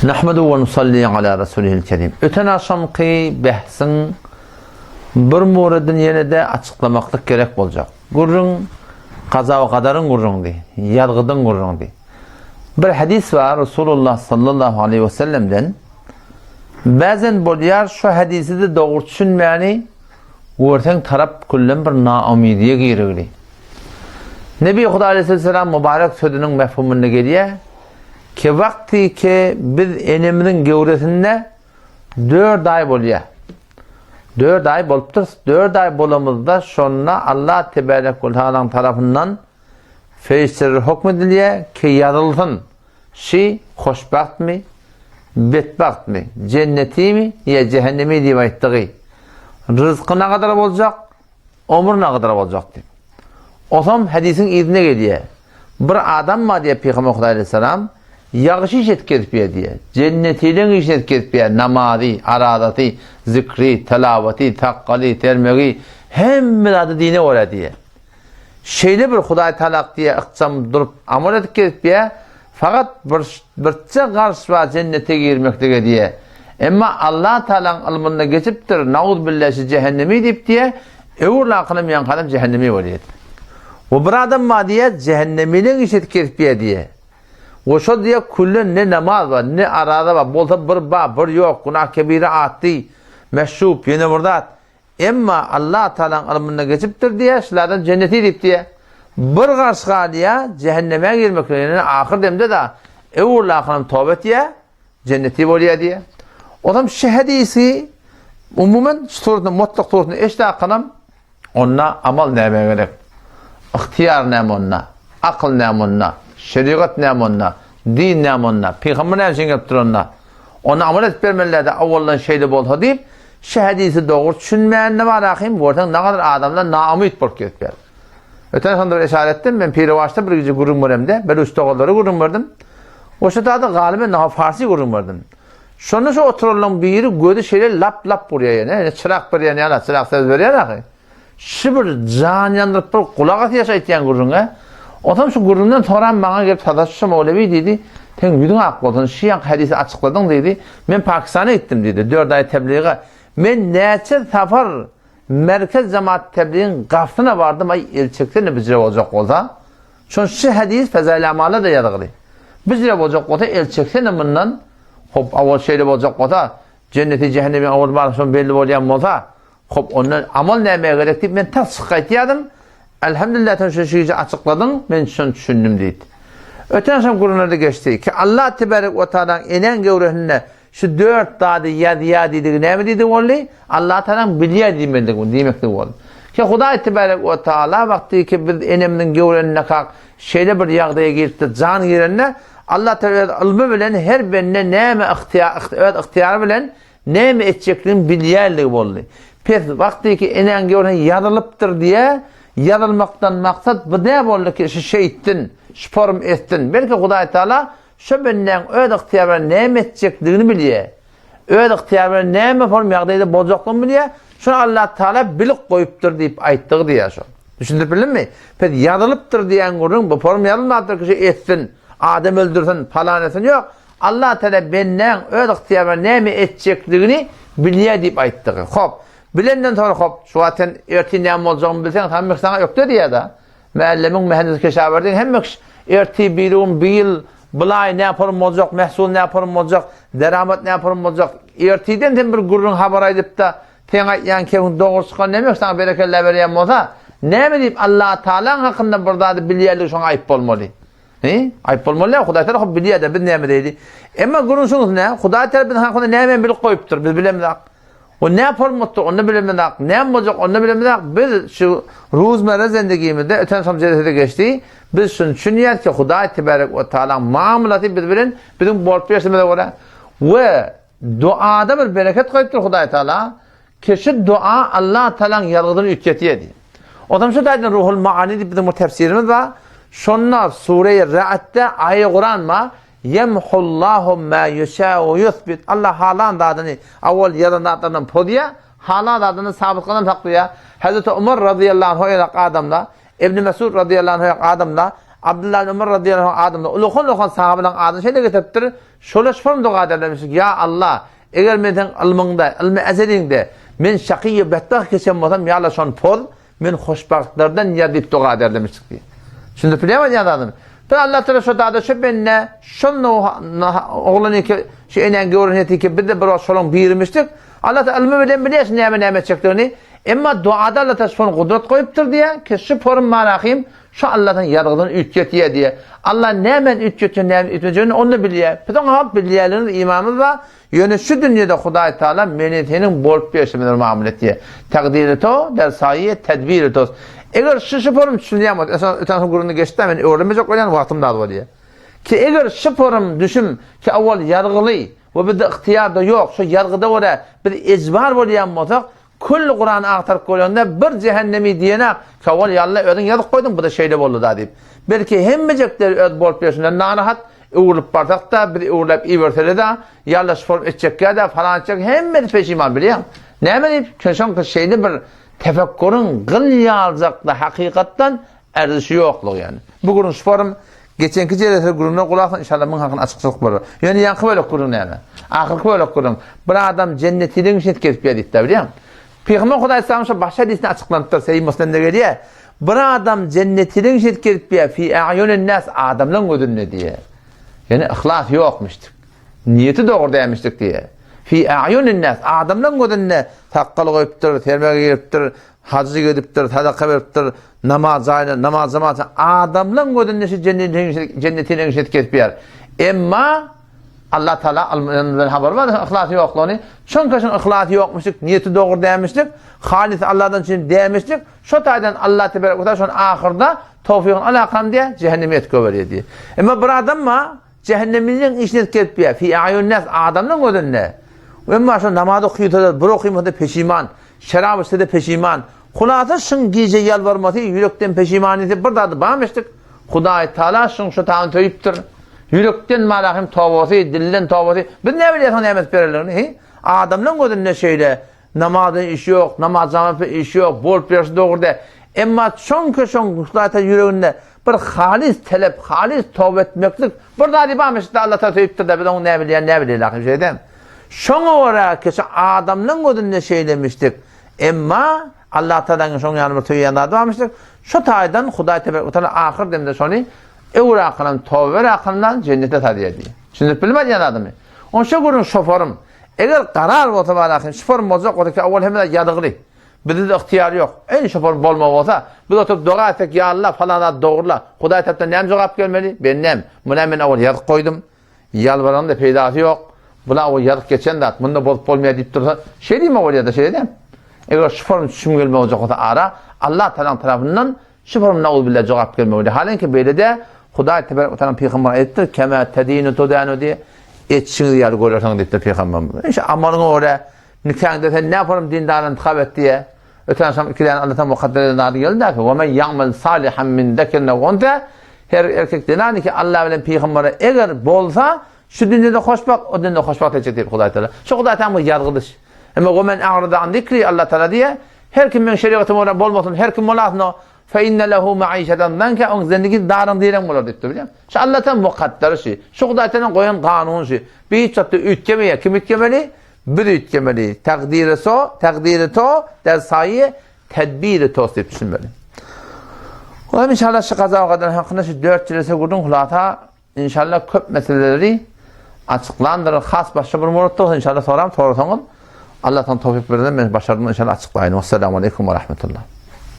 Nahmadu ve nusalli ala Resulihil Kerim. Öten akşamki bahsin bir muradını yine de açıklamaklık gerek olacak. Gurrun, kaza ve kadarın gurrun di, yargıdın gurrun di. Bir hadis var Resulullah sallallahu aleyhi ve sellem'den. Bazen bolyar şu hadisi de doğru düşünmeyeni ortadan taraf kullen bir naamidiye girigli. Nebi Huda aleyhisselam mübarek sözünün mefhumunu geliyor. Ki vakti ki biz enemizin gevresinde 4 ay boluyor. 4 ay boluptur. 4 ay bolamızda sonra Allah Tebarek ve Teala'nın tarafından feyisteleri hükmediliyor ki yarılsın. Hoşbaht mi? Bedbaht mi? Cenneti mi? Ya cehennemi diye ayttığı. Rızkı ne kadar olacak? Ömür ne kadar olacak diye. O zaman hadisin izine geliyor. Bir adam mı diye Peygamber Aleyhisselam yağışı işet ketpiye diye. Cennetiyle işet ketpiye. Namazi, aradatı, zikri, telavati, takkali, termeği hem adı dine öyle diye. Şeyli bir Huday talak diye ıkçam durup amel edip ketpiye. Fakat birçe karşı var cennete girmekte diye. Ama Allah Teala'nın ilminde geçiptir. Naud billahi cehennemi deyip diye. Öğürle akılım kadar cehennemi oluyor. O bir adam mı diye cehennemiyle işet ketpiye diye. O şu diye kullen ne namaz var, ne arada var, bolsa bir ba, bir yok, günah kebire attı, meşrup, yine murdat. Ama Allah Teala'nın ilminde geçiptir diye, şunlardan cenneti deyip diye. Bir karşığa diye cehenneme girmek yani ahir demde de evurla akılım tövbe diye, cenneti oluyor diye. O zaman şu hadisi umumen sorunu, mutlak sorunu işte akılım, onunla amal neyme gerek. İhtiyar neyme onunla, akıl neyme onunla. Şeriat nemanna, din nemanna, Peygamber ne için yaptır onunla. Onu amel et vermelerde avvaldan şeyde bol deyip, şu hadisi doğru düşünmeyen ne var akıyım, bu ortadan ne kadar adamlar naamit bol ketber. Öten sonra işaret ettim, ben Pirivaç'ta bir gece gurum varımda, ben üstağolları gurum vardım. O şurada da galiba daha Farsi gurum vardım. Sonra şu oturulan biri gördü şeyler lap lap buraya yani, çırak buraya yani, çırak söz veriyor akıyım. Şu bir can yandırıp bir kulak atı yaşayıtlayan gurumga, o zaman şu gururundan soran bana gelip Sadaşçı Mevlevi dedi. Sen yüzün hakkı oldun, Şiyan hadisi açıkladın dedi. Ben Pakistan'a gittim dedi. 4 ay tebliğe. Ben neçe sefer merkez cemaat tebliğin gafına vardım. Ay elçekte ne bizce olacak olsa. Çünkü şu hadis fezail amala da yargılı. Bizce olacak olsa elçekte ne bundan hop avval şeyle olacak olsa cenneti cehennemi avval var belli olayan olsa hop ondan amal nemeye gerek deyip ben tas sıkaytiyadım. Elhamdülillah şu şeyi açıkladın, ben şunu düşündüm deydi. Öten akşam Kur'an'da geçti ki Allah Tebarek ve Teala'nın enen gevreğine şu 4 dadı ya dedik ne mi dedi oğlu? Allah Teala'nın biliyor demekti oğlu. Ki Huda Tebarek ve Teala vakti ki biz eneminin gevreğine kalk şeyle bir yağdaya girdi, can girene Allah Teala ilmi bilen her benine ne mi ihtiyar bilen ne mi edecekliğini biliyordu oğlu. Pes vakti ki enen gevreğine yarılıptır diye yarılmaktan maksat bu ne oldu ki şu ettin, şform ettin. Belki Huda Teala şu benden öyle ihtiyarına ne edecekliğini biliyor. Öyle ihtiyarına ne mi form yağdaydı bozaklığını biliyor. Şunu Allah Teala bilik koyuptur deyip ayttığı diye şu. Düşündürbildin mi? Peki yarılıptır diyen gurun bu form yarılmaktır ki şey etsin, Adem öldürsün, falan etsin yok. Allah Teala benden öyle ihtiyarına ne mi edecekliğini biliyor deyip ayttığı. Hop. Bilenden sonra hop, şu zaten erti ne olacağını bilsen, hem sana yok dedi ya da. Meallemin mühendis keşaverdiğin hem erti bir yıl, bilay ne yaparım olacak, mehsul ne yaparım olacak, deramet ne yaparım olacak. Ertiden bir gururun haber edip de, ten aytyan kevin doğru çıkan ne yok sana berekelle vereyim olsa, ne mi deyip Allah Teala'nın hakkında burada da biliyerlik şuna ayıp olmalı. Ayıp olmalı ya, Huda Teala biliyor da biz ne mi deydi. Ama gurursunuz ne? Huda Teala bizim hakkında ne mi bilip koyuptur, biz bilemedik. O ne yapılmıştır, onu bilemedik. Ne yapılacak, onu bilemedik. Biz şu rozmara zindagimizde, öten samcedete geçti. Biz şunu düşünüyoruz ki Huda Tebarek ve Teala muamelatı birbirinin bizim borç yaşamada var. Ve duada bir bereket koyuptur Huda Teala. Ki şu dua Allah Teala'nın yargıdığını ütketiyor diye. O zaman şu da Ruhul Maani diye bizim tefsirimiz var. Şunlar Sure-i Ra'd'de ayet Kur'an mı? Yemhullahu ma yasha'u yuthbit. Allah halan adını avval yaranatlarından podiya, halan adını sabıtkadan taklıyor. Hazreti Ömer radıyallahu anh adamla, İbn Mesud radıyallahu anh adamla Abdullah ibn Ömer radıyallahu anh adamda ulukun sahabenin adını şeyle getirttir. Şöyle şform dua ederlemiştik. Ya Allah, eğer menden ilminde, ilmi ezelinde men şakiyye bettah geçen olsam ya Allah şon pol, men hoşbahtlardan yer deyip dua ederlemiştik diye. Şimdi bilemedi ya adam. Ben Allah Teala şu dağda şu benne, şunun oğlanı ki, şu enen görüneti ki bir de bir şolun birmiştik. Allah Teala ilmi bilen biliyorsun neyme çektiğini. Ama duada Allah Teala şunu kudret koyuptur diye ki şu porun manakıyım, şu Allah'tan yargıdan ütçetiye diye. Allah nemen ütçetiyor, nemen ütçetiyor onu biliyor. Bütün hak biliyorların imamı var. Yönü şu dünyada Hudayi Teala menetinin bolup yaşamıdır muamelet diye. Takdiri to, dersayi, tedbiri to. Eğer şu porum düşünüyemez, öten gurunu geçti hemen öğrenmeyecek olan vaktim daha var diye. Ki eğer şu porum düşün ki evvel yargılı ve bir de ihtiyar da yok, şu yargıda var bir ecbar var diyen olsak, kullu Kur'an'ı aktarıp koyduğunda bir cehennemi diyene ki evvel yallah ödün yazık koydum bu da şeyle oldu da deyip. Belki hemmecekleri öd bolup yaşamıdır, narahat uğurlup bardak da bir uğurlayıp iyi verteli de yallah şu porum edecek ya da falan edecek hemmedi peşiman biliyor. Ne hemen köşen şeyde bir tefekkürün gılya alacakla hakikattan erzişi yokluğu yani. Bu kurun sporum geçenki cereter kuruna kulaktan inşallah bunun hakkında açıkçılık var. Yani yankı böyle kurun yani. Akılkı böyle kurun. Bir adam cennetiyle şet kesip yedikler biliyor musun? Peygamber Hudayi Sallallahu başka hadisini açıklanıptır. Seyyid Müslim'de geliyor. Bir adam cennetiyle şet kesip yedikler. Fi a'yunin nas adamla gözünle diye. Yani ihlas yokmuştuk. Niyeti doğru demiştik diye. Fi a'yunin nas adamdan gözünle takkal koyuptur, termeye giriptir, hacı gidiptir, sadaka veriptir, namaz zamanı adamdan gözünle cennetine şet kesip yer. Emma Allah Teala almanın haber var, ihlas yokluğunu. Çünkü ihlas yokmuştuk, niyeti doğru demiştik, halis Allah'tan için demiştik. Şu taydan Allah tebarek ve teala şun ahirda tevfikun alakam diye cehennemi etköveriyor diye. Ama bir adam mı cehenneminin işine kesip yer. Fi a'yunin nas adamdan gözünle. Ama şu namazı okuyuyorlar, bir okuymadı peşiman, şarap içti peşiman. Kulağıda şun gece yalvarması, yürekten peşimaniyeti bir dadı bağmıştık. Hudayi Teala şun şu tağın töyüptür. Yürekten malahim tavası, dillen tavası. Biz ne biliyorsun emes perelerini? Adamın gözünde şeyle, namazın işi yok, namaz zamanı işi yok, bol piyası doğurdu. Ama çünkü Hudayi Teala yüreğinde bir halis talep, halis tavbe etmeklik. Bir dadı bağmıştık Allah Teala töyüptür de biz onu ne biliyor şeyden. Şoňa olarak ki adamın gözünde şeylemiştik. Emma Allah Teala'nın şoň ýanyna töýýände adammışdyk. Şu taýdan Hudaý tebarek ve teala ahir demde şonu ewra kılan tawbe kılan cennete tadýar diýär. Şimdi bilmedýän adamy. On şu gurun şoforum. Eger karar bolsa balakin şoforum bolsa o da ki awal hemde ýadygly. Bizde ihtiýar ýok. En şofor bolma bolsa biz oturup dua etdik ya Allah falan dogurla. Hudaý Teala näme jogap gelmeli? Ben näme? Muna men awal ýadyk koydum. Ýalbaran da peýdasy ýok. Buna o yarık geçen de bunda bolup bolmaya deyip dursa şey diyeyim mi oraya da şey diyeyim. Eğer şu form düşüm gelme olacak o da ara Allah Teala tarafından şu form naul billah cevap gelme olacak. Halen ki böyle de Hudayi tebarek ve teala peygamber ayettir. Kema tedinu tudanu diye etçini yer görürsen deyip peygamber. İşte amalını oraya nikahında sen ne yaparım dindarın tıkab et diye. Öten akşam ikilerin Allah'tan mukaddereden adı geldi ki وَمَنْ يَعْمَلْ صَالِحًا مِنْ ذَكَرٍ وَاُنْثَى her erkek denir ki Allah bilen peygambere eğer bolsa şu dünyada hoşbak, o dünyada hoşbak edecek deyip Hudayi Teala. Şu Hudayi Teala yargılış. Ama وَمَنْ اَعْرَضَ عَنْ ذِكْرِ Allah Teala diye her kim men şeriatım orada bolmasın, her kim molasın o فَاِنَّ لَهُ مَعِيشَةً danke onun zendigi darın diren olur deyip biliyor musun? Şu Allah'tan mukadder şey. Şu Hudayi Teala'nın koyan kanun şey. Bir hiç çattı ütkemeye, kim ütkemeli? Bir ütkemeli. Takdiri to, dersayi, tedbiri to deyip düşünmeli. Ulan inşallah şu kaza o kadar hakkında şu 4 cilese kurdum kulata inşallah köp meseleleri açıklandırır. Has başka bir muratda olsa inşallah sorarım. Allah'tan tevfik verirden ben başardım inşallah açıklayın. Vesselamu aleyküm ve rahmetullah.